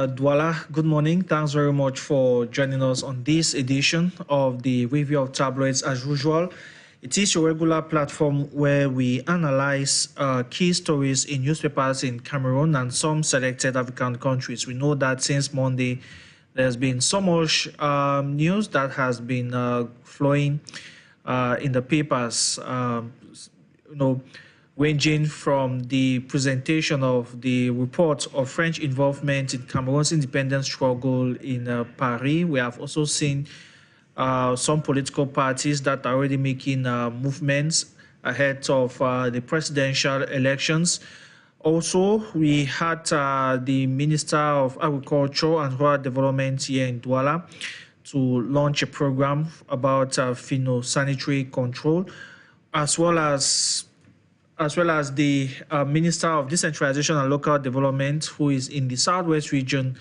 Dwala, good morning. Thanks very much for joining us on this edition of the Review of Tabloids. As usual, it is your regular platform where we analyze key stories in newspapers in Cameroon and some selected African countries. We know that since Monday, there's been so much news that has been flowing in the papers, ranging from the presentation of the report of French involvement in Cameroon's independence struggle in Paris. We have also seen some political parties that are already making movements ahead of the presidential elections. Also, we had the Minister of Agriculture and Rural Development here in Douala to launch a program about phytosanitary control, as well as the Minister of Decentralization and Local Development, who is in the Southwest region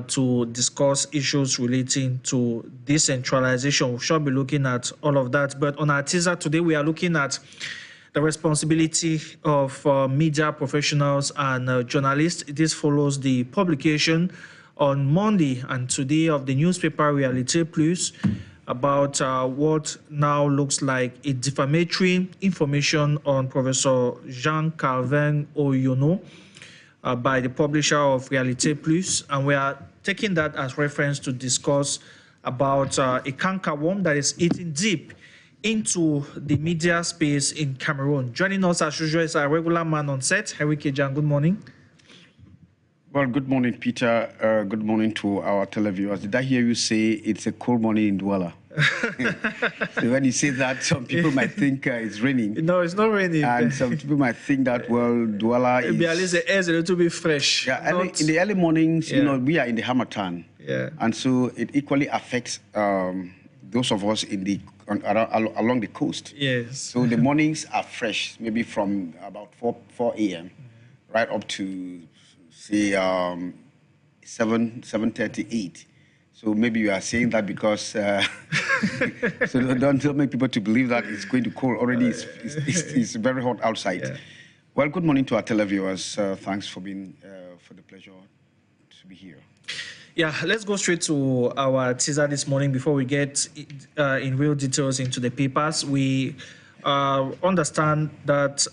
to discuss issues relating to decentralization. We shall be looking at all of that. But on our teaser today, we are looking at the responsibility of media professionals and journalists. This follows the publication on Monday and today of the newspaper Realite Plus about what now looks like a defamatory information on Professor Jean-Calvin Oyono by the publisher of Realite Plus. And we are taking that as reference to discuss about a cankerworm that is eating deep into the media space in Cameroon. Joining us as usual is our regular man on set, Henry Kejan. Good morning. Well, good morning, Peter. Good morning to our televiewers. Did I hear you say it's a cold morning in Douala? So when you say that, some people might think it's raining. No, it's not raining. And some people might think that, well, Douala is... Maybe at least the air is a little bit fresh. Yeah, in the early mornings, we are in the Hamatan. Yeah. And so it equally affects those of us in the along the coast. Yes. So the mornings are fresh, maybe from about 4 a.m. right up to, say, 7:38. So maybe you are saying that because so don't make people to believe that it's going to cold. Already it's very hot outside. Yeah. Well, good morning to our televiewers. Thanks for being for the pleasure to be here. Yeah, let's go straight to our teaser this morning before we get in real details into the papers. We understand that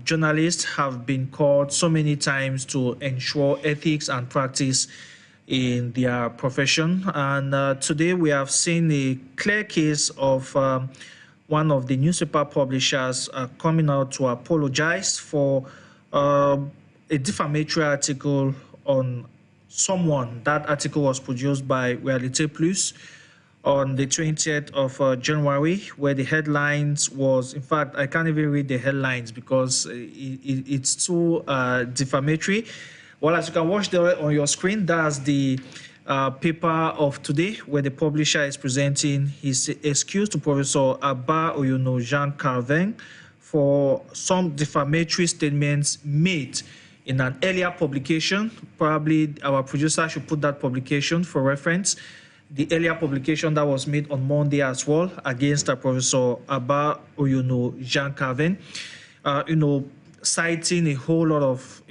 journalists have been called so many times to ensure ethics and practice in their profession. And today we have seen a clear case of one of the newspaper publishers coming out to apologize for a defamatory article on someone. That article was produced by Realite Plus on the 20th of January, where the headlines was, in fact, I can't even read the headlines because it's too defamatory. Well, as you can watch there on your screen, that's the paper of today, where the publisher is presenting his excuse to Professor Abba Oyono Jean-Calvin for some defamatory statements made in an earlier publication. Probably our producer should put that publication for reference. The earlier publication that was made on Monday as well against Professor Abba Oyono Jean-Calvin, citing a whole lot of,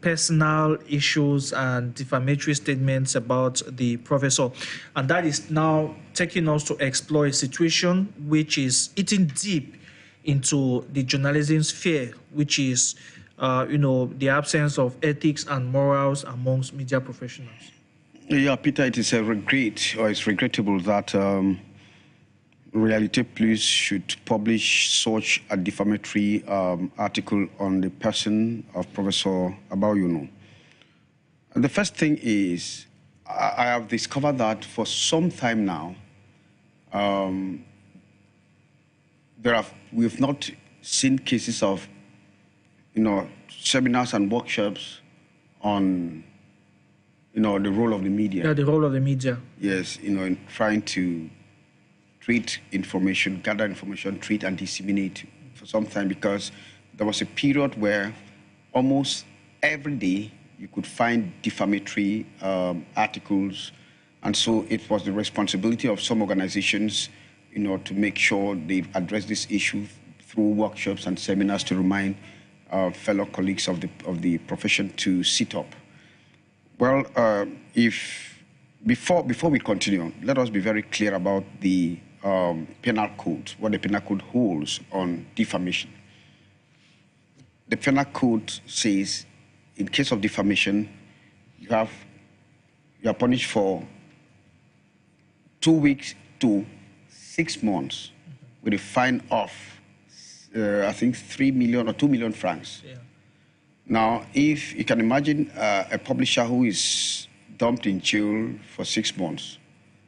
personal issues and defamatory statements about the professor. And that is now taking us to explore a situation which is eating deep into the journalism sphere, which is, the absence of ethics and morals amongst media professionals. Yeah, Peter, it is it's regrettable that Realite Plus should publish such a defamatory article on the person of Professor Abba Oyono. And the first thing is, I have discovered that for some time now, we have not seen cases of, seminars and workshops on, the role of the media. Yeah, the role of the media. Yes, in trying to treat information, gather information, treat and disseminate for some time, because there was a period where almost every day you could find defamatory articles. And so it was the responsibility of some organizations, to make sure they address this issue through workshops and seminars to remind fellow colleagues of the profession to sit up. Well, before we continue, let us be very clear about the penal code, what the penal code holds on defamation. The penal code says, in case of defamation, you are punished for 2 weeks to 6 months with a fine of, I think, 3 million or 2 million francs. Yeah. Now, if you can imagine a publisher who is dumped in jail for 6 months,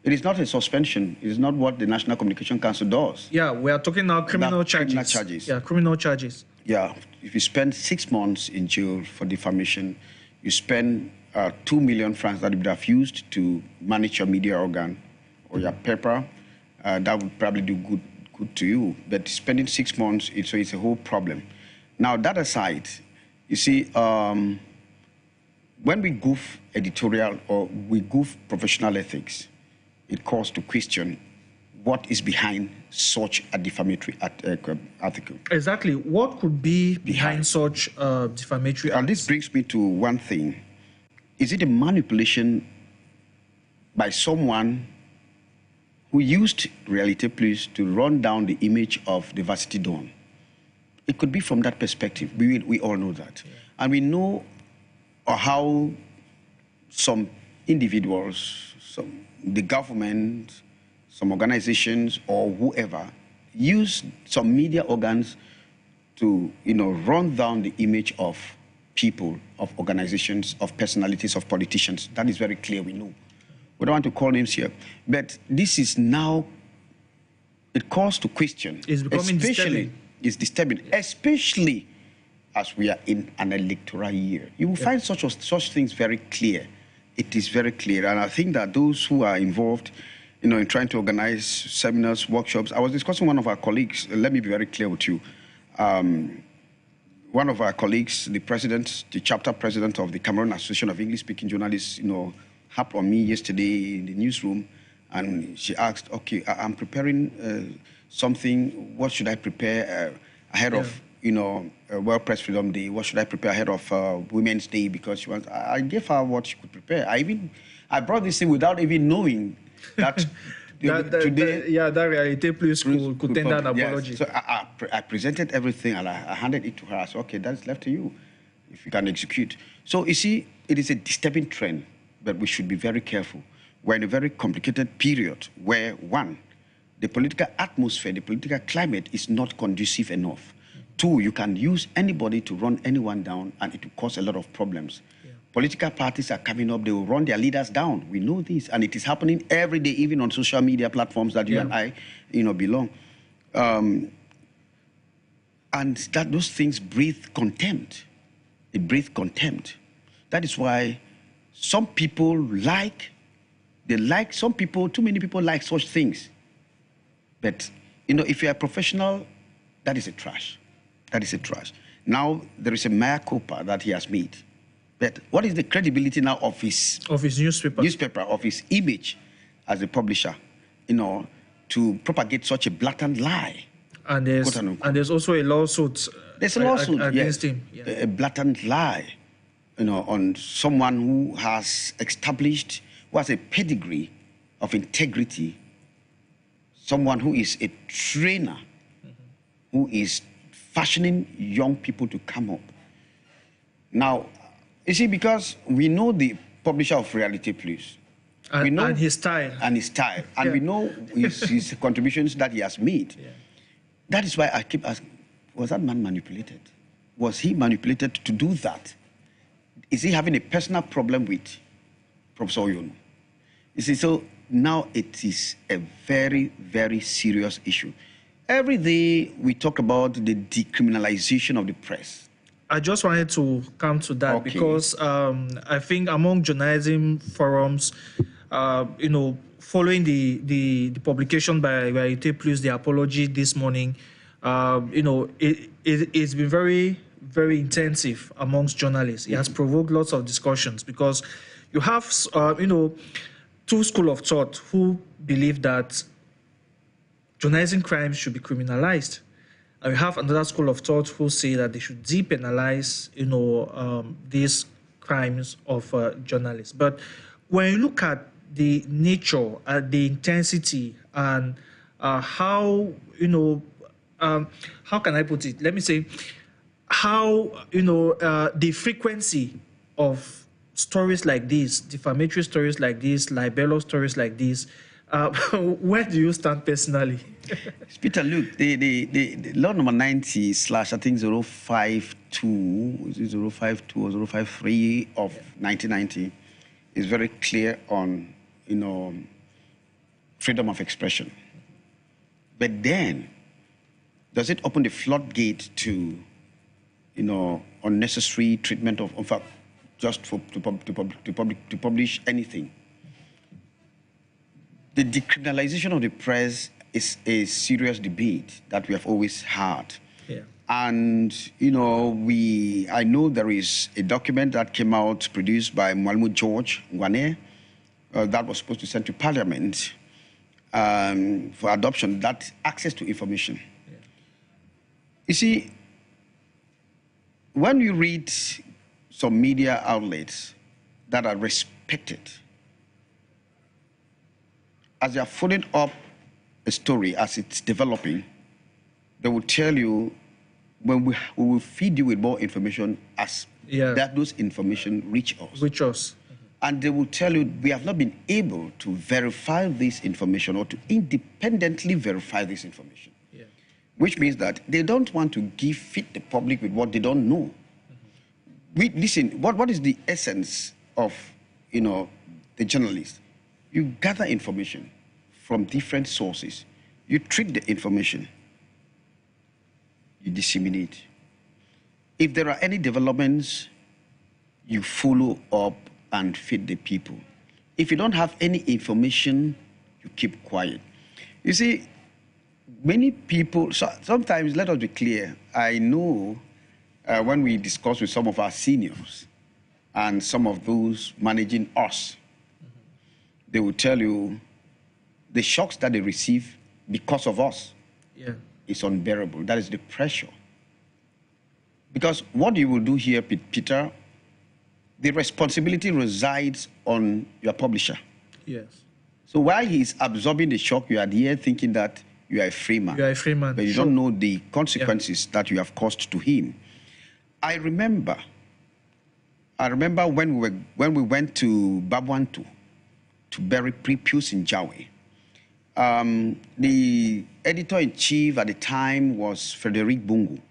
it is not a suspension. It is not what the National Communication Council does. Yeah, we are talking now criminal charges. Criminal charges. Yeah, criminal charges. Yeah, if you spend 6 months in jail for defamation, you spend 2 million francs that you would have used to manage your media organ or your paper. That would probably do good to you. But spending 6 months, it's a whole problem. Now, that aside, you see, when we goof editorial or we goof professional ethics, it calls to question what is behind such a defamatory article. Exactly. What could be behind such defamatory article? And this brings me to one thing. Is it a manipulation by someone who used Reality Plus to run down the image of the Varsity Dawn? It could be from that perspective. We all know that. Yeah. And we know how some individuals, the government, some organizations or whoever use some media organs to, run down the image of people, of organizations, of personalities, of politicians. That is very clear, we know. We don't want to call names here. But this is now, it calls to question. It's becoming disturbing. It's disturbing, especially as we are in an electoral year. You will find such things very clear. It is very clear. And I think that those who are involved, in trying to organize seminars, workshops. I was discussing with one of our colleagues. Let me be very clear with you. One of our colleagues, the chapter president of the Cameroon Association of English-Speaking Journalists, happened on me yesterday in the newsroom, and she asked, "Okay, I'm preparing something. What should I prepare ahead of, World Press Freedom Day? What should I prepare ahead of Women's Day?" Because she wants. I gave her what she could prepare. I brought this in without even knowing that today. That Reality Plus could tender an apology. Yes. So I presented everything and I handed it to her. I said, "Okay, that's left to you, if you can execute." So you see, it is a disturbing trend, but we should be very careful. We're in a very complicated period where, one, the political atmosphere, the political climate is not conducive enough. Two, you can use anybody to run anyone down and it will cause a lot of problems. Yeah. Political parties are coming up, they will run their leaders down. We know this, and it is happening every day, even on social media platforms that you and I, belong. And that those things breathe contempt. It breathes contempt. That is why some people too many people like such things. But, if you're a professional, that is a trash. That is a trash. Now, there is a mea culpa that he has made. But what is the credibility now of his newspaper, of his image as a publisher, to propagate such a blatant lie? And there's also a lawsuit. There's a lawsuit against him. Yeah. A blatant lie, on someone who has established, who has a pedigree of integrity, someone who is a trainer, who is fashioning young people to come up. Now, you see, because we know the publisher of Reality Plus. And his style. And we know his contributions that he has made. Yeah. That is why I keep asking, was that man manipulated? Was he manipulated to do that? Is he having a personal problem with Professor Oyono? You see, so now it is a very, very serious issue. Every day we talk about the decriminalization of the press. I just wanted to come to that because I think among journalism forums, following the publication by Reality Plus, the apology this morning, it's been very, very intensive amongst journalists. It has provoked lots of discussions because you have, two schools of thought who believe that journalism crimes should be criminalized. And we have another school of thought who say that they should depenalize, these crimes of journalists. But when you look at the nature, the intensity, and how, how can I put it? Let me say, how, the frequency of stories like this, defamatory stories like this, libelous stories like this, where do you stand personally? Peter, look, the law number 90 slash, I think 052, 052 or 053 of 1990 is very clear on, freedom of expression. But then, does it open the floodgate to, unnecessary treatment of, in fact, just to publish anything? The decriminalization of the press is a serious debate that we have always had. Yeah. And, I know there is a document that came out produced by Mwalimu George Ngwane that was supposed to send to Parliament for adoption, that access to information. Yeah. You see, when you read some media outlets that are respected, as they are following up a story as it's developing, they will tell you, when we will feed you with more information as that those information reach us. Reach us. And they will tell you, we have not been able to verify this information or to independently verify this information. Yeah. Which means that they don't want to feed the public with what they don't know. Listen, what is the essence of, the journalist? You gather information from different sources. You treat the information. You disseminate. If there are any developments, you follow up and feed the people. If you don't have any information, you keep quiet. You see, many people, sometimes, let us be clear, I know when we discuss with some of our seniors and some of those managing us, they will tell you the shocks that they receive because of us is unbearable. That is the pressure. Because what you will do here, Peter, the responsibility resides on your publisher. Yes. So while he's absorbing the shock, you are here thinking that you are a free man. You are a free man. But you don't know the consequences that you have caused to him. I remember when we went to Babwantu to bury Pius Njawe. The editor-in-chief at the time was Frederic Bungu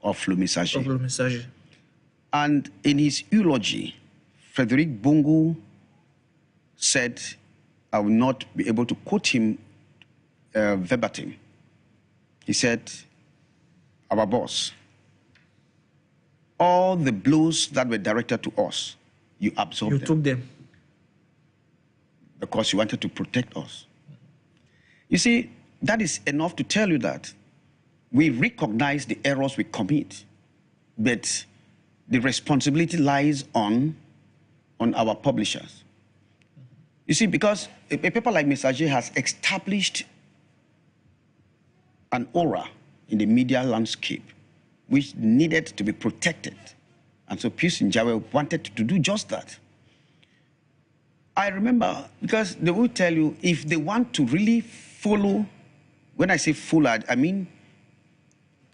of Le Messager. And in his eulogy, Frederic Bungu said, I will not be able to quote him verbatim. He said, our boss, all the blows that were directed to us, you absorbed them. You took them. Because you wanted to protect us. You see, that is enough to tell you that we recognize the errors we commit, but the responsibility lies on our publishers. You see, because a paper like Messager has established an aura in the media landscape which needed to be protected. And so Pius Njawe wanted to do just that. I remember, because they will tell you, if they want to really follow, when I say follow, I mean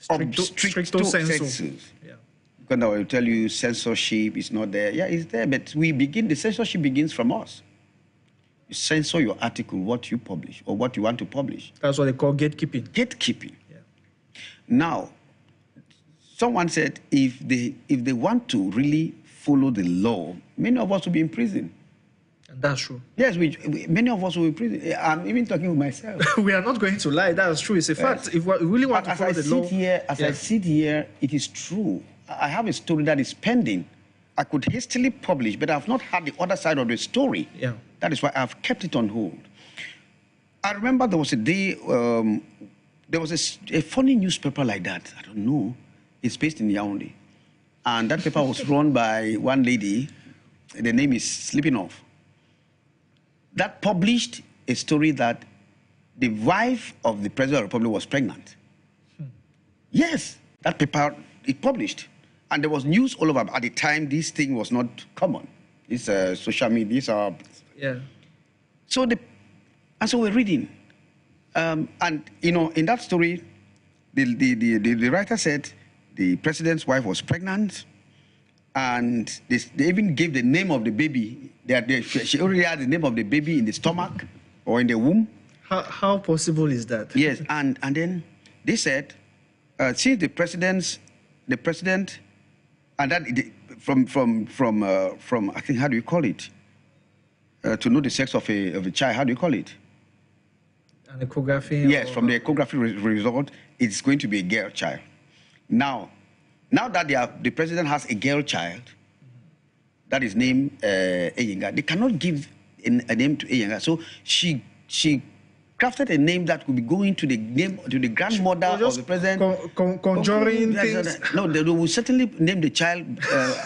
stricto sensu. Yeah. Because I will tell you censorship is not there. Yeah, it's there, but the censorship begins from us. You censor your article, what you publish, or what you want to publish. That's what they call gatekeeping. Gatekeeping. Yeah. Now, someone said if they want to really follow the law, many of us will be in prison. And that's true. Yes, many of us will be in prison. I'm even talking with myself. We are not going to lie. That's true. It's a fact. If we really want to follow the law. I sit here, it is true. I have a story that is pending. I could hastily publish, but I've not had the other side of the story. Yeah. That is why I've kept it on hold. I remember there was a day, there was a funny newspaper like that. I don't know. It's based in Yaoundé. And that paper was run by one lady. The name is slipping off. That published a story that the wife of the President of the Republic was pregnant. Yes, that paper, it published. And there was news all over. At the time, this thing was not common. This social media, these are... Yeah. So we're reading. And, you know, in that story, the writer said the president's wife was pregnant, and they even gave the name of the baby. She already had the name of the baby in the stomach or in the womb. How possible is that? Yes, and then they said, since the president, and that from I think, how do you call it? To know the sex of a child, how do you call it? An ecography? Yes, from the ecography result, it's going to be a girl child. Now that the president has a girl child, that is named Eyenga, they cannot give a name to Eyenga. So she crafted a name that could be going to the grandmother of the president. Conjuring things. No, they will certainly name the child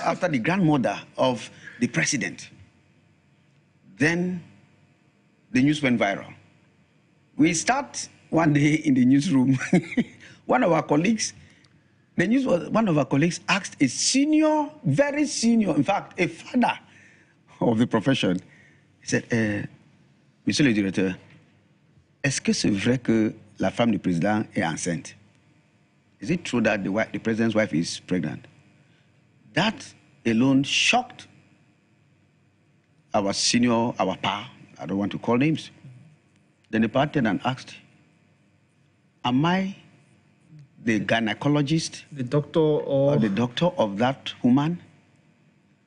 after the grandmother of the president. Then the news went viral. We start one day in the newsroom. One of our colleagues asked a senior, very senior, in fact, a father of the profession. He said, Monsieur le directeur, est-ce que c'est vrai que la femme du président est enceinte? Is it true that the president's wife is pregnant? That alone shocked our senior, our pa, I don't want to call names. Then the partner and asked, am I the gynecologist? The doctor or the doctor of that woman?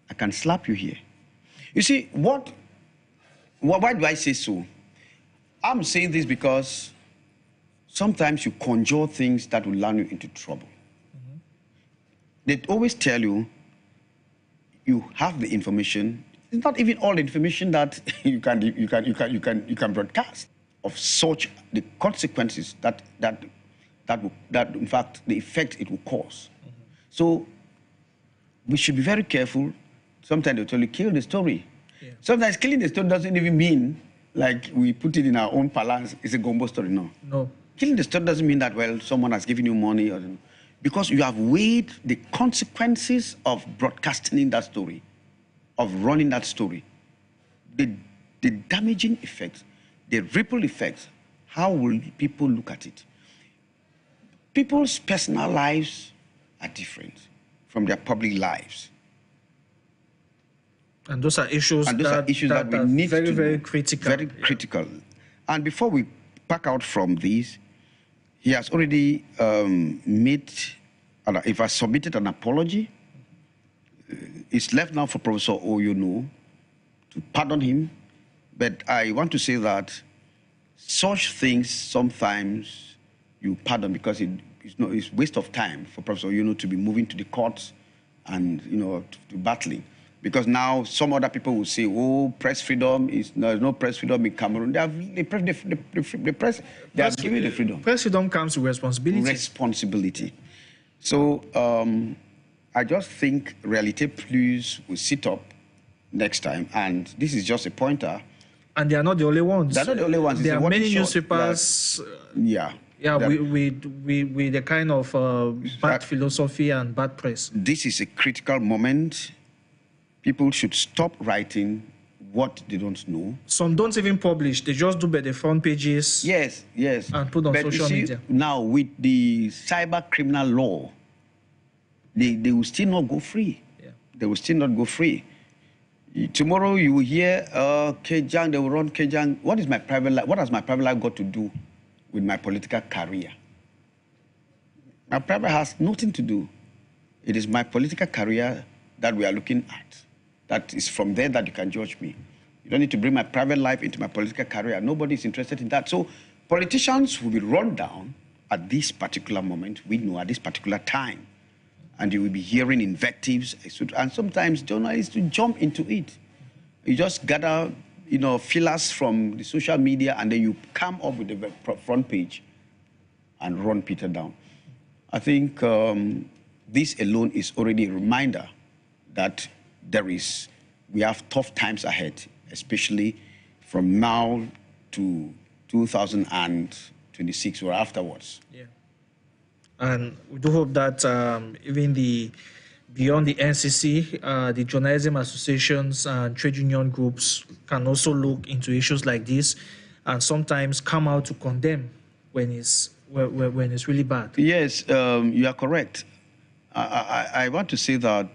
I can slap you here. You see, why do I say so? I'm saying this because sometimes you conjure things that will land you into trouble. Mm-hmm. They always tell you, you have the information. It's not even all the information that you can broadcast of such the consequences that in fact the effect it will cause. Mm-hmm. So we should be very careful. Sometimes they tell you kill the story. Yeah. Sometimes killing the story doesn't even mean like we put it in our own parlance. It's a gumbo story. No. Killing the story doesn't mean that someone has given you money because you have weighed the consequences of broadcasting that story, of running that story, the damaging effects, the ripple effects. How will people look at it? People's personal lives are different from their public lives. And those are issues that we need very, to very critical. Very critical. And before we back out from this, he has already submitted an apology. It's left now for Professor Oyono to pardon him. But I want to say that such things sometimes you pardon because it's waste of time for Professor Oyono to be moving to the courts and to battling. Because now some other people will say, "Oh, press freedom there's no press freedom in Cameroon." They have giving the freedom. Press freedom comes with responsibility. Responsibility. So I just think Realite Plus will sit up next time, and this is just a pointer. And they are not the only ones. They're not the only ones. There are many newspapers. Yeah, with the kind of bad philosophy and bad press. This is a critical moment. People should stop writing what they don't know. Some don't even publish. They just do by the front pages. Yes. And put on social media. Now, with the cyber criminal law, they will still not go free. Yeah. They will still not go free. Tomorrow you will hear, Kejang, they will run Kejang. What has my private life got to do with my political career? My private has nothing to do. It is my political career that we are looking at. That is from there that you can judge me. You don't need to bring my private life into my political career. Nobody is interested in that. So politicians will be run down at this particular moment, we know, at this particular time. And you will be hearing invectives, and sometimes journalists will jump into it. You just gather, fillers from the social media, and then you come up with the front page and run Peter down. I think this alone is already a reminder that we have tough times ahead, especially from now to 2026 or afterwards. Yeah. And we do hope that even the beyond the NCC, the journalism associations and trade union groups can also look into issues like this and sometimes come out to condemn when it's really bad. Yes, you are correct. I want to say that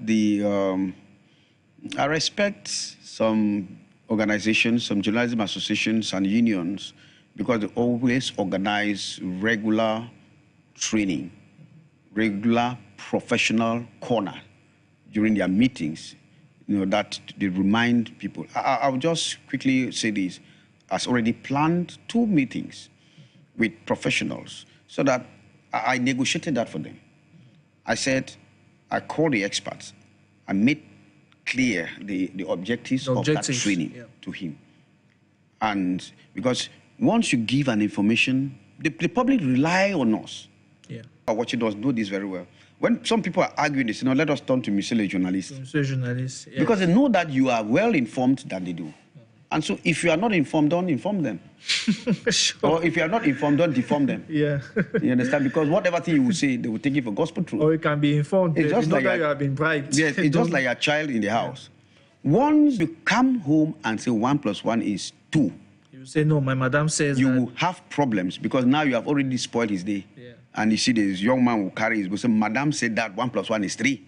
I respect some organizations, some journalism associations and unions, because they always organize regular training, regular professional corner during their meetings, that they remind people. I'll just quickly say this. Has already planned 2 meetings with professionals so that I negotiated that for them. I said, I called the experts. I made clear the objectives of that training to him. And because once you give an information, the public rely on us. Yeah. Watching us know this very well. When some people are arguing this, let us turn to Monsieur journalists. Monsieur journalists, yes. Because they know that you are well informed than they do. And so if you are not informed, don't inform them. Sure. Or if you are not informed, don't deform them. Yeah. You understand? Because whatever thing you will say, they will take it for gospel truth. Or you can be informed. It's just like that you have been bribed. Yes, it's just like a child in the house. Once you come home and say 1 + 1 is 2, you say, no, my madam says you will have problems because now you have already spoiled his day. Yeah. And you see this young man will carry his book, say, madam said that 1 + 1 is 3.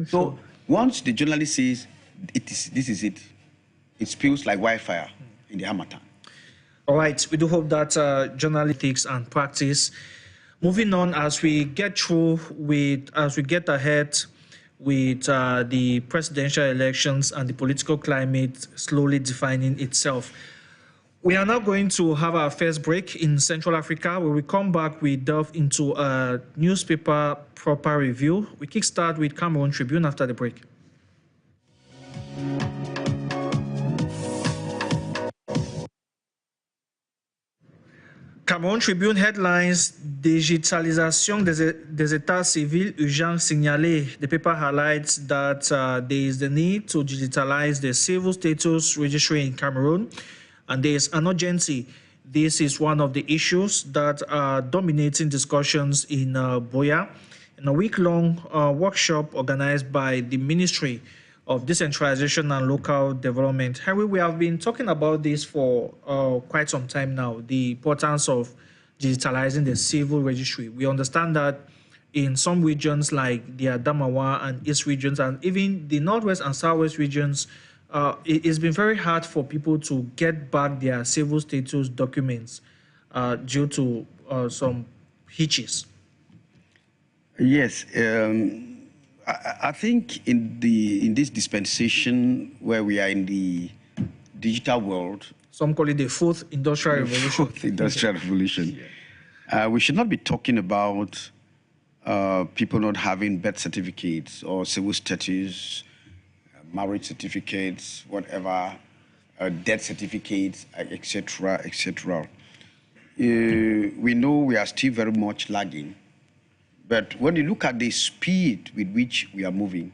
So once the journalist says, this is it, it spills like wildfire in the Hamatan. All right, we do hope that journalistics and practice. Moving on, as we get ahead with the presidential elections and the political climate slowly defining itself. We are now going to have our first break in Central Africa. When we come back, we delve into a newspaper proper review. We kickstart with Cameroon Tribune after the break. Cameroon Tribune headlines: Digitalisation des états civils urgent signalé. The paper highlights that there is the need to digitalize the civil status registry in Cameroon, and there is an urgency. This is one of the issues that are dominating discussions in Boya, in a week-long workshop organized by the Ministry of Decentralization and Local Development. Henry, we have been talking about this for quite some time now, the importance of digitalizing the civil registry. We understand that in some regions like the Adamawa and East regions, and even the Northwest and Southwest regions, it's been very hard for people to get back their civil status documents due to some hitches. Yes. I think in this dispensation where we are in the digital world, some call it the fourth industrial revolution. Fourth industrial revolution. Yeah. We should not be talking about people not having birth certificates or civil status, marriage certificates, whatever, death certificates, etc., etc. We know we are still very much lagging. But when you look at the speed with which we are moving,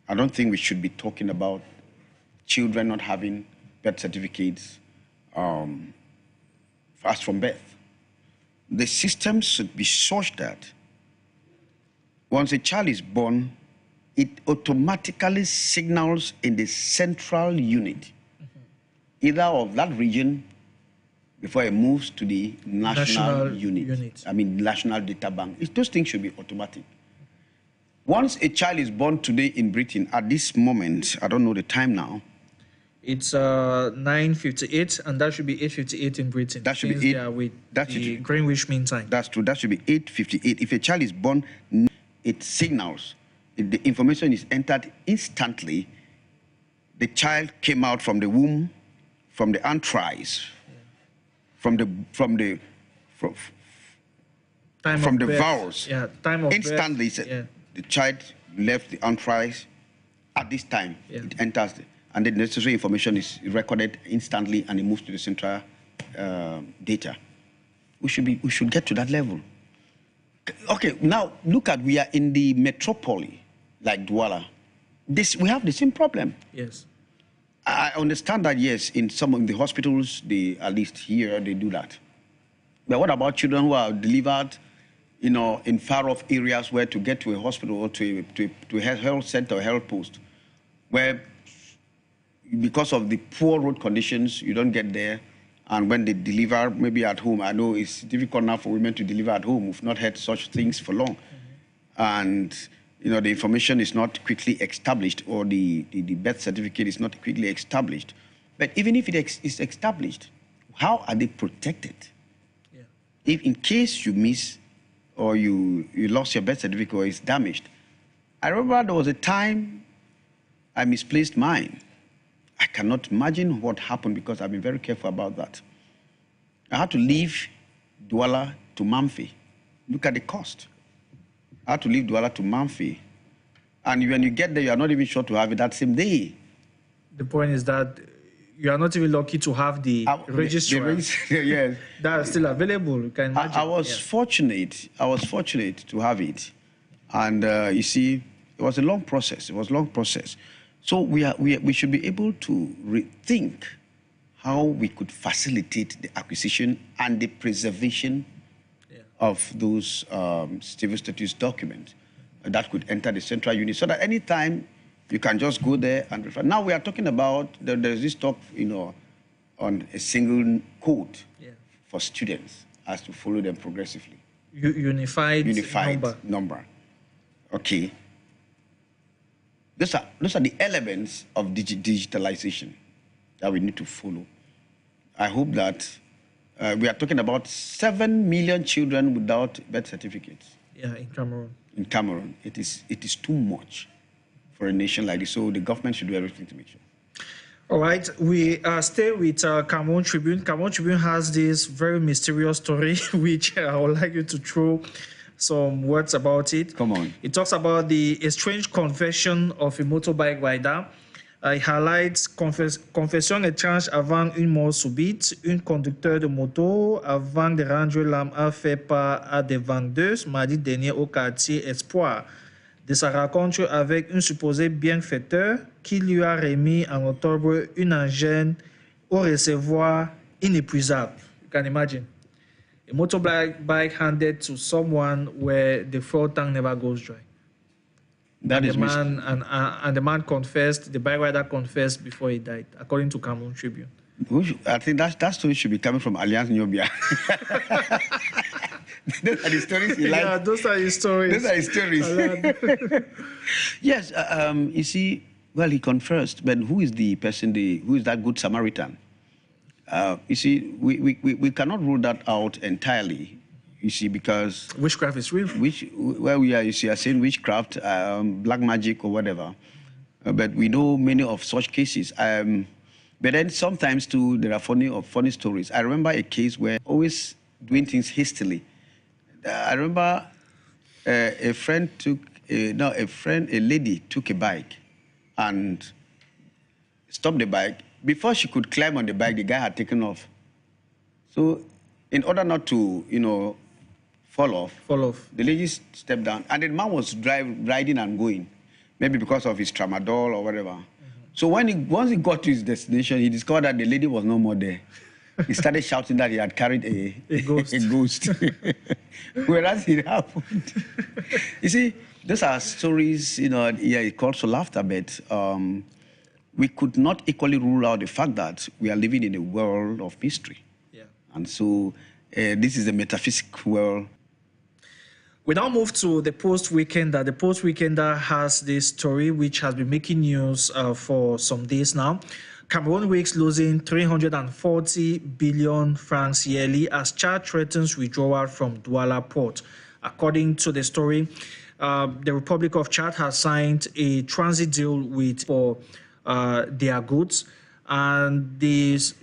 I don't think we should be talking about children not having birth certificates fast from birth. The system should be such that once a child is born, it automatically signals in the central unit, either of that region before it moves to the national unit. I mean, national data bank. Those things should be automatic. Once a child is born today in Britain, at this moment, I don't know the time now. It's 9:58, and that should be 8:58 in Britain. That should be 8. With the Greenwich Mean Time. That's true. That should be 8:58. If a child is born, it signals. If the information is entered instantly, the child came out from the womb, from the antries, from the vowels. Yeah, time of instantly. Birth. Yeah. The child left the antries at this time. Yeah. It enters, and the necessary information is recorded instantly, and it moves to the central data. We should get to that level. Okay, now look at, we are in the metropole like Douala. We have the same problem. Yes. I understand that, yes, in some of the hospitals, at least here, they do that. But what about children who are delivered in far-off areas where to get to a hospital or to a health center or health post, where because of the poor road conditions, you don't get there. And when they deliver, maybe at home, I know it's difficult now for women to deliver at home. We've not heard such things for long. And, the information is not quickly established, or the birth certificate is not quickly established. But even if it is established, how are they protected? Yeah. If in case you miss or you lost your birth certificate or it's damaged. I remember there was a time I misplaced mine. I cannot imagine what happened because I've been very careful about that. I had to leave Douala to Mamfe. Look at the cost. I had to leave Douala to Mamfe. And when you get there, you are not even sure to have it that same day. The point is that you are not even lucky to have the registrar. Yes. That is still available. You can imagine. I was fortunate. I was fortunate to have it. And you see, it was a long process. It was a long process. So we should be able to rethink how we could facilitate the acquisition and the preservation of those civil status documents that could enter the central unit, so that any time you can just go there and refer. Now we are talking about, there's this talk, on a single code for students as to follow them progressively. Unified number. Okay. Those are the elements of digitalization that we need to follow. I hope that we are talking about 7 million children without birth certificates. Yeah, in Cameroon. In Cameroon, it is too much for a nation like this. So the government should do everything to make sure. All right, we stay with Cameroon Tribune. Cameroon Tribune has this very mysterious story, which I would like you to throw some words about it. Come on. It talks about a strange confession of a motorbike rider. Il highlights confession étrange avant une mort subite. Un conducteur de moto, avant de rendre l'âme, a fait part à des vendeuses mardi dernier au quartier Espoir de sa rencontre avec un supposé bienfaiteur qui lui a remis en octobre une engine au réservoir inépuisable. You can imagine. A motorbike handed to someone where the fuel tank never goes dry. That is and the man confessed, the bike rider confessed before he died, according to Cameroon Tribune. I think that story should be coming from Alliance Nyobia. Those are the stories he likes. Yeah, those are his stories. Those are his stories. Yes, you see, well, he confessed, but who is the person, who is that good Samaritan? You see, we cannot rule that out entirely. You see, because witchcraft is real. You see, are saying witchcraft, black magic, or whatever. But we know many of such cases. But then sometimes too, there are funny stories. I remember a case where always doing things hastily. I remember a lady took a bike and stopped the bike. Before she could climb on the bike, the guy had taken off. So, in order not to, fall off, the lady stepped down, and the man was riding and going, maybe because of his tramadol or whatever. So once he got to his destination, he discovered that the lady was no more there. He started shouting that he had carried a ghost. Whereas it happened. You see, those are stories, it calls for laughter, but we could not equally rule out the fact that we are living in a world of mystery. Yeah. And so this is a metaphysical world. We now move to the Post-Weekender. The Post-Weekender has this story which has been making news for some days now. Cameroon risks losing 340 billion francs yearly as Chad threatens withdrawal from Douala port. According to the story, the Republic of Chad has signed a transit deal for their goods, and this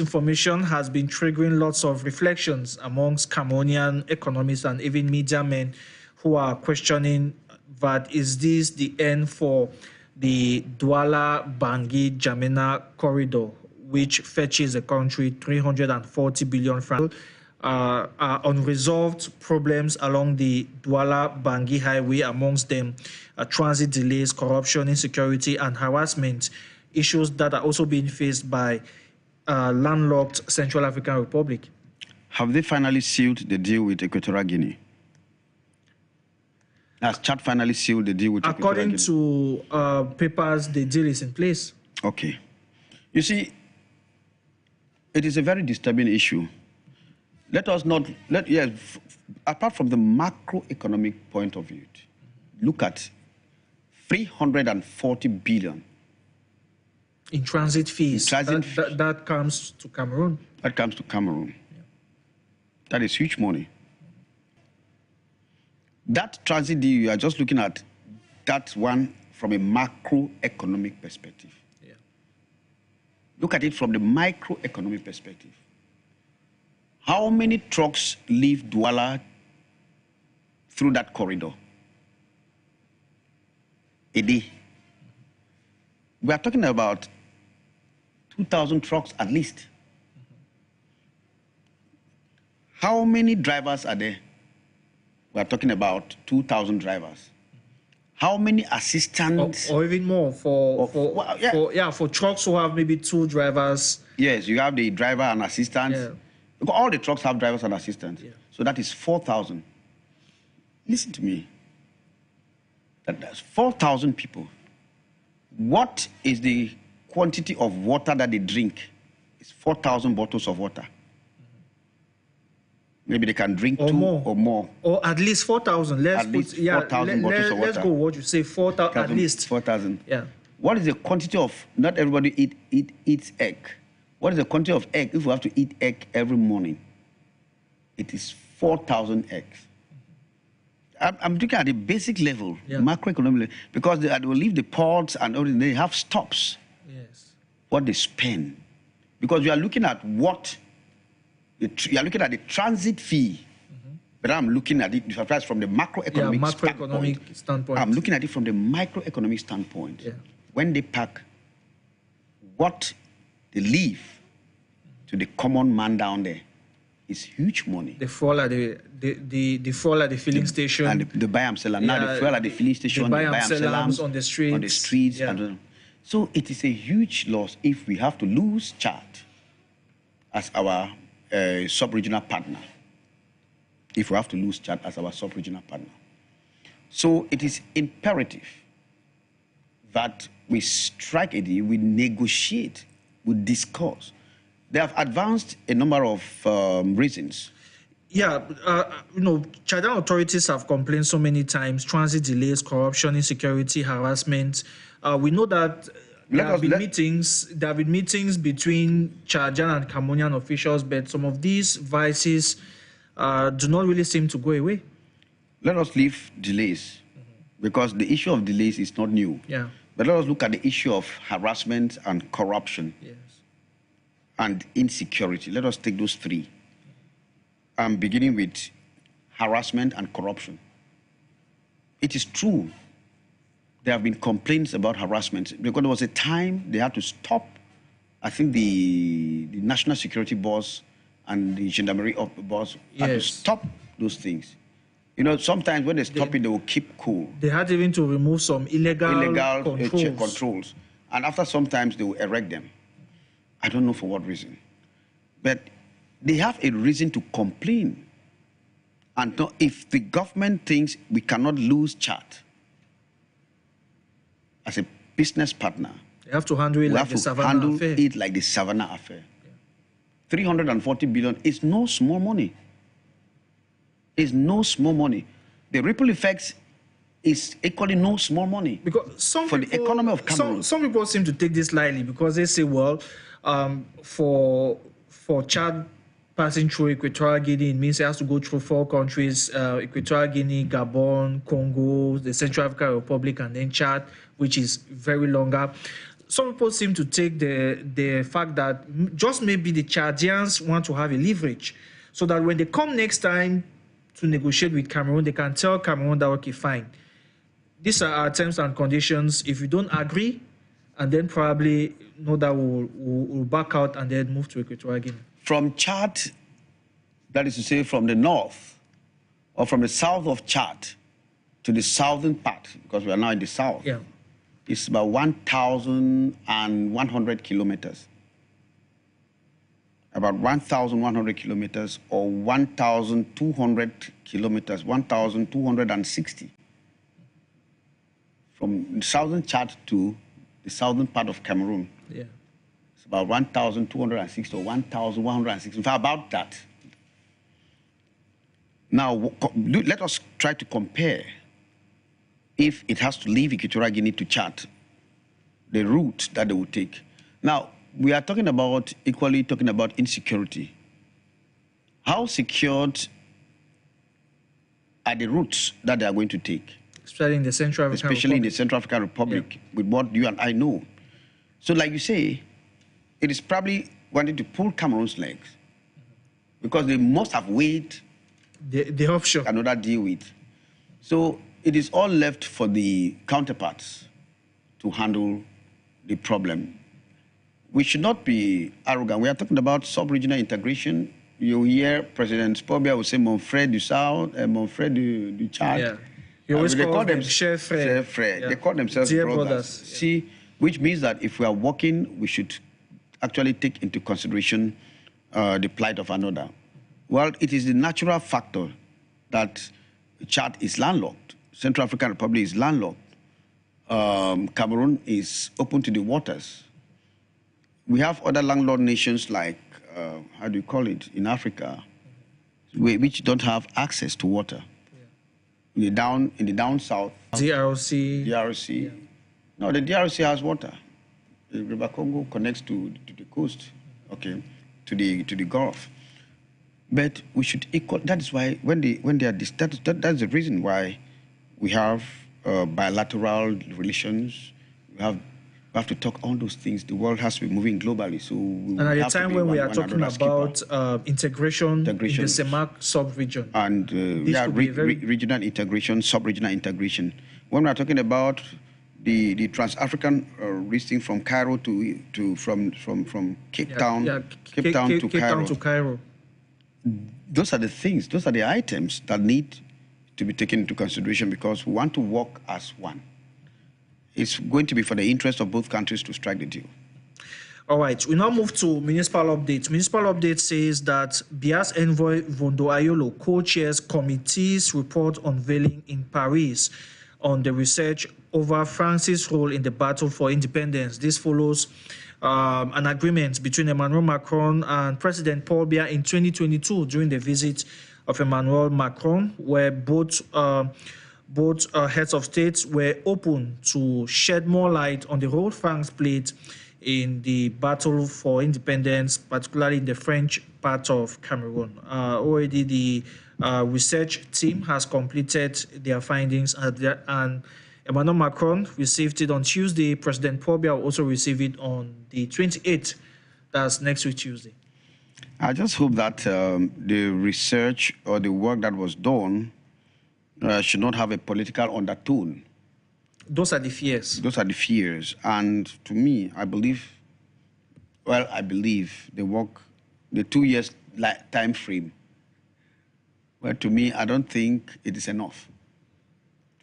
information has been triggering lots of reflections amongst Cameroonian economists and even media men who are questioning that is this the end for the Douala-Bangui-Jamena corridor, which fetches the country 340 billion francs. Unresolved problems along the Douala-Bangui highway, amongst them transit delays, corruption, insecurity, and harassment, issues that are also being faced by landlocked Central African Republic. Have they finally sealed the deal with Equatorial Guinea? Has Chad finally sealed the deal with According to papers, the deal is in place. Okay. You see, it is a very disturbing issue. Let us not, apart from the macroeconomic point of view, look at 340 billion. In transit fees. That comes to Cameroon. That comes to Cameroon. Yeah. That is huge money. That transit deal, you are just looking at that one from a macroeconomic perspective. Yeah. Look at it from the microeconomic perspective. How many trucks leave Douala through that corridor a day? We are talking about 2,000 trucks at least. How many drivers are there? We are talking about 2,000 drivers. How many assistants? Or even more for trucks who have maybe 2 drivers. Yes, you have the driver and assistants. Yeah. Because all the trucks have drivers and assistants. Yeah. So that is 4,000. Listen to me. That's 4,000 people. What is the quantity of water that they drink? It's 4,000 bottles of water. Maybe they can drink 2 or more. Or at least 4,000. At least 4,000 bottles of water. Let's go what you say, 4,000 at least. 4,000. Yeah. What is the quantity of, not everybody eats egg. What is the quantity of egg if we have to eat egg every morning? It is 4,000 eggs. I'm looking at the basic level, macroeconomic level, because they will leave the ports and everything. They have stops. Yes. What they spend. Because you are looking at what, you are looking at the transit fee. But I'm looking at it from the macroeconomic standpoint. I'm looking at it from the microeconomic standpoint. Yeah. When they pack, what they leave to the common man down there is huge money. The fuel at the fuel at the filling station. And the buy and sell. Now the fuel at the filling station, the buy and sell on the streets. On the streets. Yeah. So it is a huge loss if we have to lose Chad as our sub-regional partner. If we have to lose Chad as our sub-regional partner. So it is imperative that we strike a deal, we negotiate, we discuss. They have advanced a number of reasons. Yeah, Chadian authorities have complained so many times, transit delays, corruption, insecurity, harassment. We know that there have been meetings between Chadian and Cameroonian officials, but some of these vices do not really seem to go away. Let us leave delays, because the issue of delays is not new. Yeah. But let us look at the issue of harassment and corruption. Yes. And insecurity. Let us take those 3. I'm beginning with harassment and corruption. It is true there have been complaints about harassment, because there was a time they had to stop, I think the National Security Boss and the Gendarmerie boss had to stop those things. You know, sometimes when they stop it, they will keep cool. They had even to remove some illegal controls. And after sometimes they will erect them. I don't know for what reason. But they have a reason to complain. And if the government thinks we cannot lose Chad as a business partner, they have to handle it like the Savannah affair. It like the Savannah affair. Yeah. 340 billion is no small money. It's no small money. The ripple effects is equally no small money. Because the economy of Cameroon. Some people seem to take this lightly, because they say, well, for Chad passing through Equatorial Guinea, it means it has to go through 4 countries, Equatorial Guinea, Gabon, Congo, the Central African Republic, and then Chad, which is very longer. Some people seem to take the fact that just maybe the Chadians want to have a leverage, so that when they come next time to negotiate with Cameroon, they can tell Cameroon that, okay, fine, these are our terms and conditions. If you don't agree, and then probably know that we'll back out and then move to Equatorial Guinea. From Chad, that is to say from the north, or from the south of Chad to the southern part, because we are now in the south, it's about 1,100 kilometers. About 1,100 kilometers or 1,200 kilometers, 1,260 from the southern Chad to the southern part of Cameroon. Yeah. It's about 1,260 or 1,160, in fact, about that. Now, let us try to compare if it has to leave Equatorial Guinea to Chad, the route that they would take. Now, we are talking about, equally talking about insecurity. How secured are the routes that they are going to take? Especially in the Central African Republic. Especially in the Central African Republic, with what you and I know. So like you say, it is probably wanting to pull Cameroon's legs because they must have weighed the option another deal with. So it is all left for the counterparts to handle the problem. We should not be arrogant. We are talking about sub-regional integration. You hear President Pobia will say Monfrère du South and Monfrère du Chad. Yeah. You always they call them chers frères. Yeah. They call themselves Dear brothers. Yeah. See, which means that if we are working, we should actually take into consideration the plight of another. Well, it is the natural factor that Chad is landlocked. Central African Republic is landlocked. Cameroon is open to the waters. We have other landlocked nations like, how do you call it, in Africa, which don't have access to water. Yeah. In the down south. DRC. DRC. Yeah. No, the DRC has water. The River Congo connects to the coast, okay, to the Gulf. But we should equal. That is why when they are that's the reason why we have bilateral relations. We have to talk on those things. The world has to be moving globally. So and at the time when we are talking about integration in the CEMAC sub-region. And regional integration, sub-regional integration. When we are talking about the trans-African listing from Cairo from Cape Town, Cape Town to Cairo. Those are the things, those are the items that need to be taken into consideration because we want to work as one. It's going to be for the interest of both countries to strike the deal. All right, we now move to municipal updates. Municipal update says that Bia's envoy Vondo Ayolo co-chairs committee's report unveiling in Paris on the research over France's role in the battle for independence. This follows an agreement between Emmanuel Macron and President Paul Biya in 2022 during the visit of Emmanuel Macron, where both heads of states were open to shed more light on the role France played in the battle for independence, particularly in the French part of Cameroon. Already the research team has completed their findings and Emmanuel Macron received it on Tuesday. President Paul Biya will also receive it on the 28th. That's next week, Tuesday. I just hope that the research or the work that was done should not have a political undertone. Those are the fears. Those are the fears. And to me, I believe the work, the 2 years time frame, well, to me, I don't think it is enough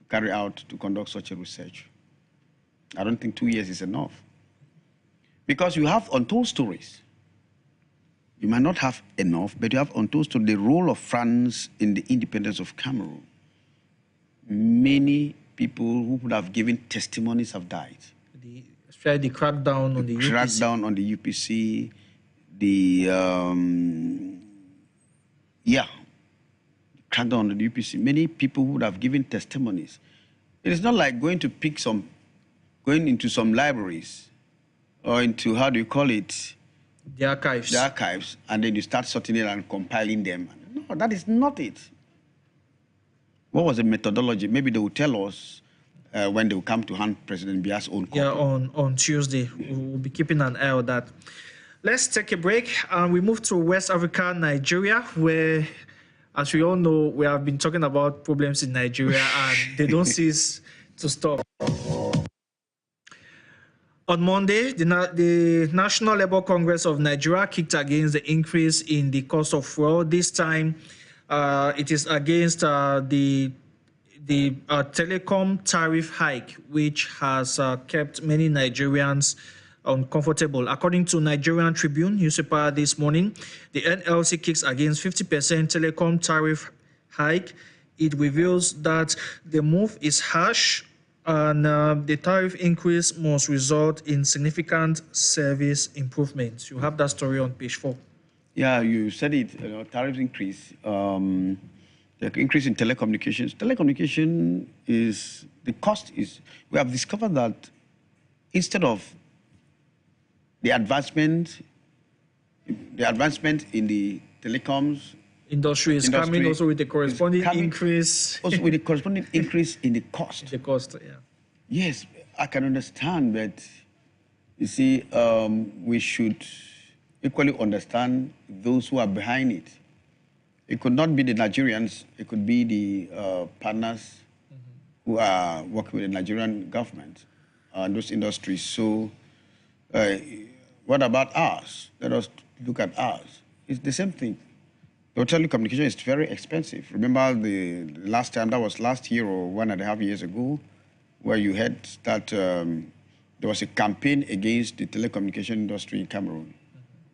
to conduct such a research. I don't think 2 years is enough. Because you have untold stories. You might not have enough, but you have untold stories. The role of France in the independence of Cameroon. Many people who would have given testimonies have died. The crackdown on the UPC. Crackdown on the UPC. Crackdown on the UPC. Many people would have given testimonies. It is not like going into some libraries or into, how do you call it? The archives. The archives, and then you start sorting it and compiling them. No, that is not it. What was the methodology? Maybe they will tell us when they will come to hand President Biya's own copy. Yeah, on Tuesday. We'll be keeping an eye on that. Let's take a break and we move to West Africa, Nigeria, where, as we all know, we have been talking about problems in Nigeria and they don't cease to stop. On Monday, the National Labour Congress of Nigeria kicked against the increase in the cost of fuel. This time, it is against the telecom tariff hike, which has kept many Nigerians uncomfortable. According to Nigerian Tribune newspaper this morning, the NLC kicks against 50% telecom tariff hike. It reveals that the move is harsh And the tariff increase must result in significant service improvements. You have that story on page 4. Yeah, you said it. Tariffs increase. The increase in telecommunications. Telecommunication is the cost is. We have discovered that instead of the advancement in the telecoms industry is coming also with the corresponding increase. Also with the corresponding increase in the cost. The cost, yeah. Yes, I can understand, but you see, we should equally understand those who are behind it. It could not be the Nigerians, it could be the partners who are working with the Nigerian government and those industries. So what about ours? Let us look at ours. It's the same thing. The telecommunication is very expensive. Remember the last time, that was last year or 1.5 years ago, where you had that there was a campaign against the telecommunication industry in Cameroon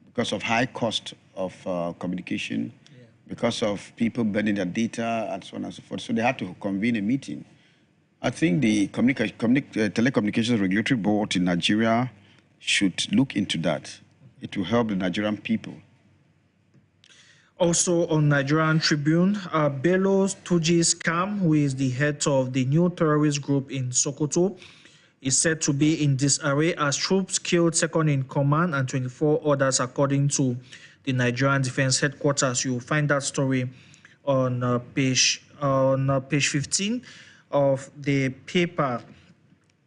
because of high cost of communication, because of people burning their data and so on and so forth. So they had to convene a meeting. I think the Telecommunications Regulatory Board in Nigeria should look into that. It will help the Nigerian people. Also on Nigerian Tribune, Bello Tuji's Kam, who is the head of the new terrorist group in Sokoto, is said to be in disarray as troops killed second in command and 24 others, according to the Nigerian Defense Headquarters. You'll find that story on page 15 of the paper.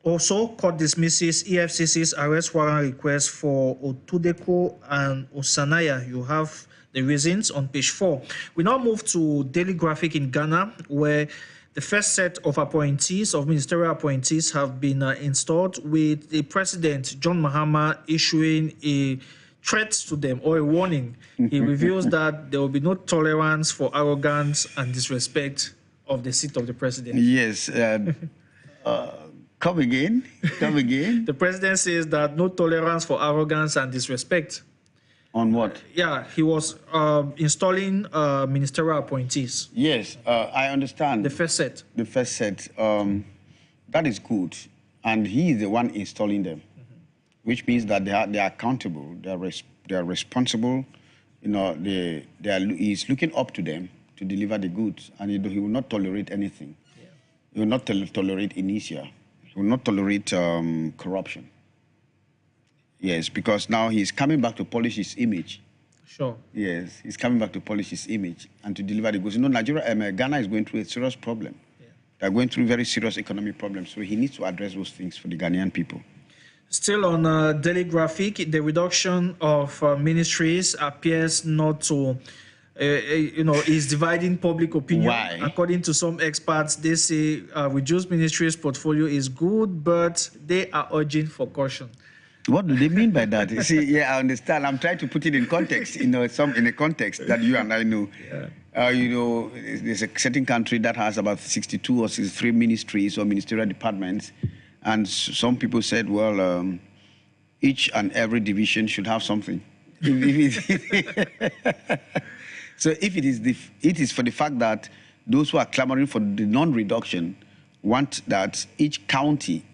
Also, court dismisses EFCC's arrest warrant request for Otudeko and Osanaya. You have the reasons on page 4. We now move to Daily Graphic in Ghana, where the first set of appointees, of ministerial appointees, have been installed, with the president, John Mahama, issuing a threat to them or a warning. He reveals that there will be no tolerance for arrogance and disrespect of the seat of the president. Yes. Come again. The president says that no tolerance for arrogance and disrespect. On what? Yeah, he was installing ministerial appointees. Yes, I understand. The first set. The first set. That is good. And he is the one installing them, which means that they are accountable, they are responsible. You know, he's looking up to them to deliver the goods, and he will not tolerate anything. Yeah. He will not tolerate inertia. He will not tolerate corruption. Yes, because now he's coming back to polish his image. Sure. Yes, he's coming back to polish his image and to deliver the goods. You know, Ghana is going through a serious problem. Yeah. They're going through very serious economic problems, so he needs to address those things for the Ghanaian people. Still on Daily Graphic, the reduction of ministries appears not to, is dividing public opinion. Why? According to some experts, they say reduced ministries portfolio is good, but they are urging for caution. What do they mean by that? You see, yeah, I understand. I'm trying to put it in context, in a context that you and I know. Yeah. There's a certain country that has about 62 or 63 ministries or ministerial departments, and some people said, well, each and every division should have something. So if it is for the fact that those who are clamoring for the non-reduction want that each county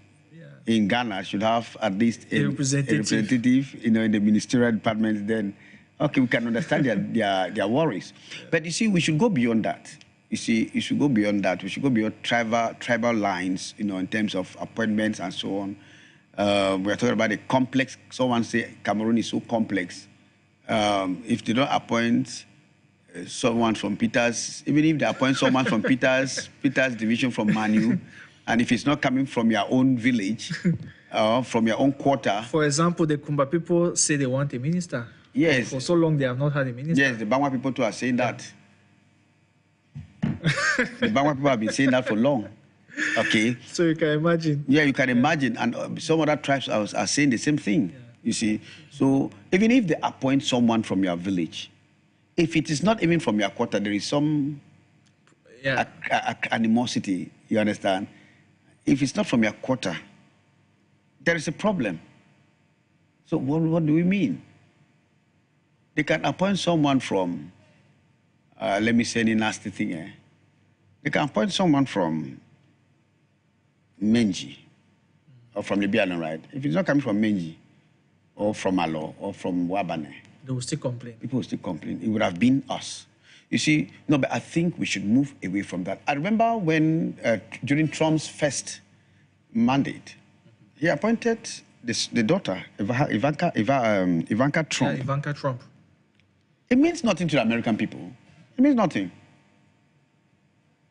in Ghana should have at least a representative, in the ministerial department, then, okay, we can understand their worries. Yeah. But you see, we should go beyond that. You should go beyond that. We should go beyond tribal lines, in terms of appointments and so on. We're talking about a complex. Someone say Cameroon is so complex. If they don't appoint someone from Peters, even if they appoint someone from Peters division from Manu, and if it's not coming from your own village, from your own quarter. For example, the Kumba people say they want a minister. Yes. For so long, they have not had a minister. Yes, the Bangwa people too are saying that. The Bangwa people have been saying that for long. Okay. So you can imagine. Yeah, you can imagine. And some other tribes are saying the same thing, you see. So even if they appoint someone from your village, if it is not even from your quarter, there is some animosity, you understand? If it's not from your quarter, there is a problem. So what do we mean? They can appoint someone from, let me say any nasty thing. They can appoint someone from Menji, or from Libya, right? If it's not coming from Menji, or from Alo, or from Wabane, they will still complain. People will still complain. It would have been us. You see, no, but I think we should move away from that. I remember when, during Trump's first mandate, he appointed the daughter, Ivanka Trump. Yeah, Ivanka Trump. It means nothing to the American people. It means nothing.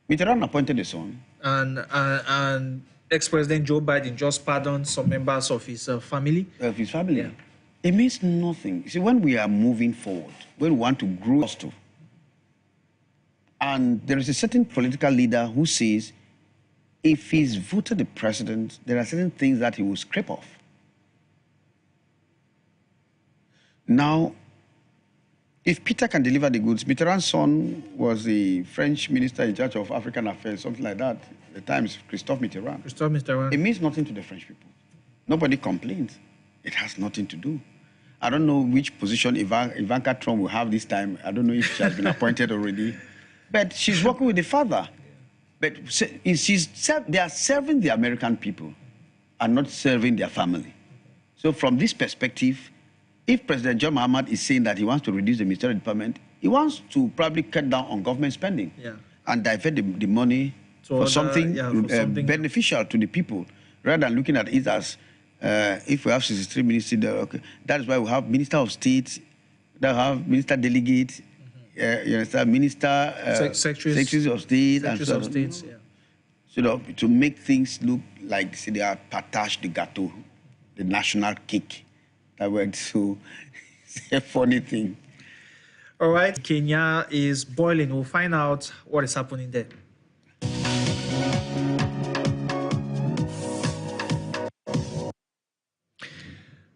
Mitterrand appointed the son. And ex-President Joe Biden just pardoned some members of his family. Of his family. Yeah. It means nothing. You see, when we are moving forward, when we want to grow, and there is a certain political leader who says, if he's voted the president, there are certain things that he will scrape off. Now, if Peter can deliver the goods, Mitterrand's son was the French minister in charge of African affairs, something like that. At the time, it's Christophe Mitterrand. Christophe Mitterrand. It means nothing to the French people. Nobody complains. It has nothing to do. I don't know which position Ivanka Trump will have this time. I don't know if she has been appointed already. But she's working with the father. But they are serving the American people and not serving their family. So from this perspective, if President John Mahama is saying that he wants to reduce the ministerial department, he wants to probably cut down on government spending and divert the money for something beneficial to the people, rather than looking at it as, if we have 63 ministers, okay, that is why we have Minister of State, that have Minister Delegate, you understand, Secretaries of State, and so on. So to make things look like, say, they are partage de gâteau, the national cake. That word, so it's a funny thing. All right, Kenya is boiling. We'll find out what is happening there.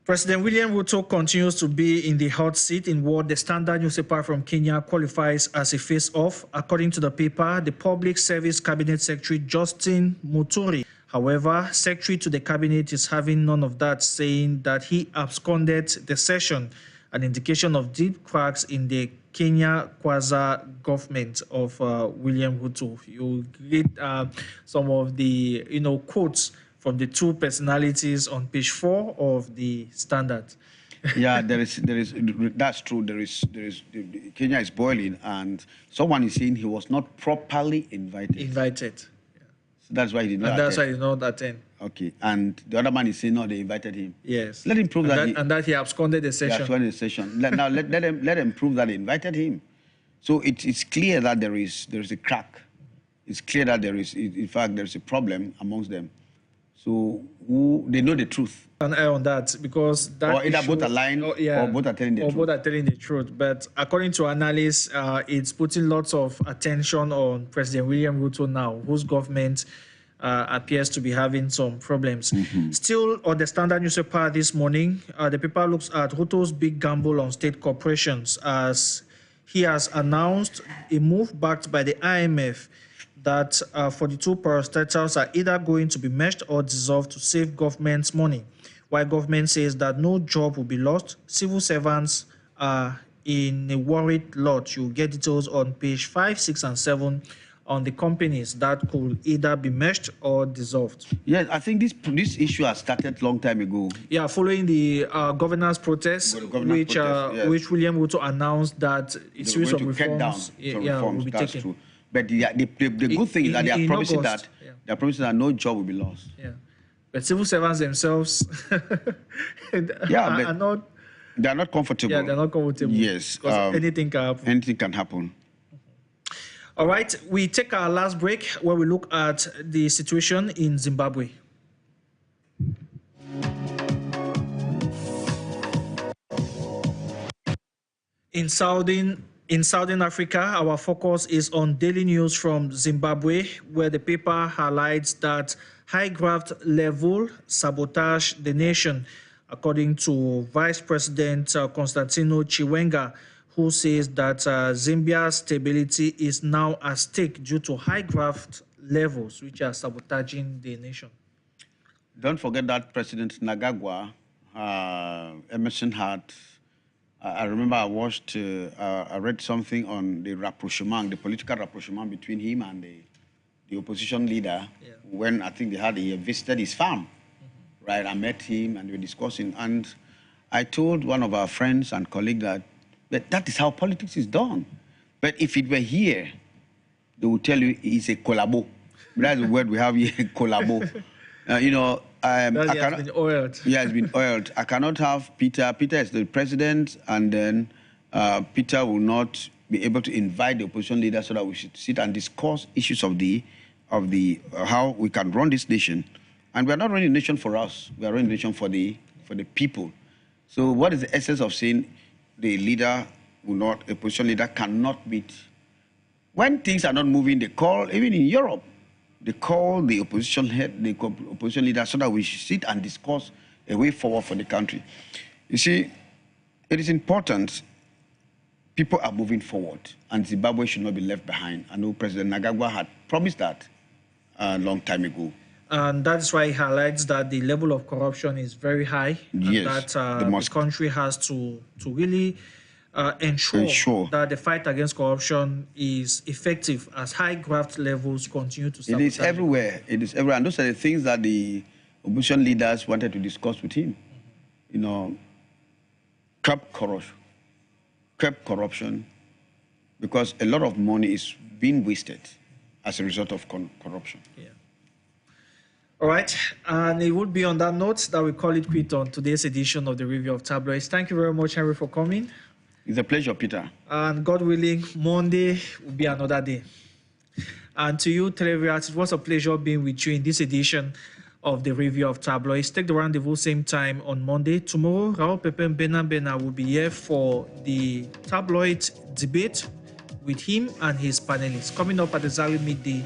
President William Ruto continues to be in the hot seat in what the Standard newspaper from Kenya qualifies as a face-off. According to the paper, the Public Service Cabinet Secretary Justin Muturi. However, Secretary to the Cabinet is having none of that, saying that he absconded the session, an indication of deep cracks in the Kenya Kwanza government of William Ruto. You read some of the quotes from the two personalities on page 4 of the Standard. Yeah, that's true. Kenya is boiling, and someone is saying he was not properly invited. So that's why he did not attend. That's why he did not attend. Okay, and the other man is saying no, they invited him. Yes. Let him prove that he absconded the session. Absconded the session. let him prove that they invited him. So it's clear that there is a crack. It's clear that in fact, there's a problem amongst them. So they know the truth. An eye on that, because that or either both are lying or both are telling the truth. Or both are telling the truth. But according to analysts, it's putting lots of attention on President William Ruto now, whose government appears to be having some problems. Still, on the Standard newspaper this morning, the paper looks at Ruto's big gamble on state corporations as he has announced a move backed by the IMF that 42 parastatals are either going to be merged or dissolved to save government's money. While government says that no job will be lost, civil servants are in a worried lot. You'll get details on page 5, 6, and 7 on the companies that could either be merged or dissolved. Yes, I think this issue has started long time ago. Yeah, following the governors' protest, which William Ruto announced that a series of reforms will be taken. True. But the good thing is that they are promising that no job will be lost. Yeah, but civil servants themselves are not. They are not comfortable. Yeah, they're not comfortable. Yes, because anything can happen. Anything can happen. All right, we take our last break where we look at the situation in Zimbabwe. In Southern Africa, our focus is on daily news from Zimbabwe, where the paper highlights that high graft level sabotage the nation, according to Vice President Constantino Chiwenga, who says that Zambia's stability is now at stake due to high graft levels, which are sabotaging the nation. Don't forget that President Nagagwa, Emerson had. I remember I read something on the rapprochement, the political rapprochement between him and the opposition leader, when I think he visited his farm, right? I met him and we were discussing. And I told one of our friends and colleagues that is how politics is done. But if it were here, they would tell you it's a collabo. That's the word we have here, collabo. You know, has been oiled. Yeah, it's been oiled. I cannot have Peter. Peter is the president, and then Peter will not be able to invite the opposition leader so that we should sit and discuss issues of how we can run this nation. And we are not running a nation for us. We are running a nation for the people. So what is the essence of saying the leader will not, opposition leader cannot meet? When things are not moving, they call, even in Europe, they call the opposition head, the opposition leader, so that we should sit and discuss a way forward for the country. You see, it is important. People are moving forward, and Zimbabwe should not be left behind. I know President Nagagwa had promised that a long time ago. And that's why he highlights that the level of corruption is very high, yes, and that the country has to really ensure that the fight against corruption is effective as high graft levels continue to sabotage. It is everywhere. It is everywhere. And those are the things that the opposition leaders wanted to discuss with him. You know, curb corruption, because a lot of money is being wasted as a result of corruption. Yeah. All right, and it would be on that note that we call it quit on today's edition of the Review of Tabloids. Thank you very much, Henry, for coming. It's a pleasure, Peter. And God willing, Monday will be another day. And to you, televiewers, it was a pleasure being with you in this edition of the Review of Tabloids. Take the rendezvous same time on Monday. Tomorrow, Raul Pepe Bena will be here for the tabloid debate with him and his panelists. Coming up at exactly midday.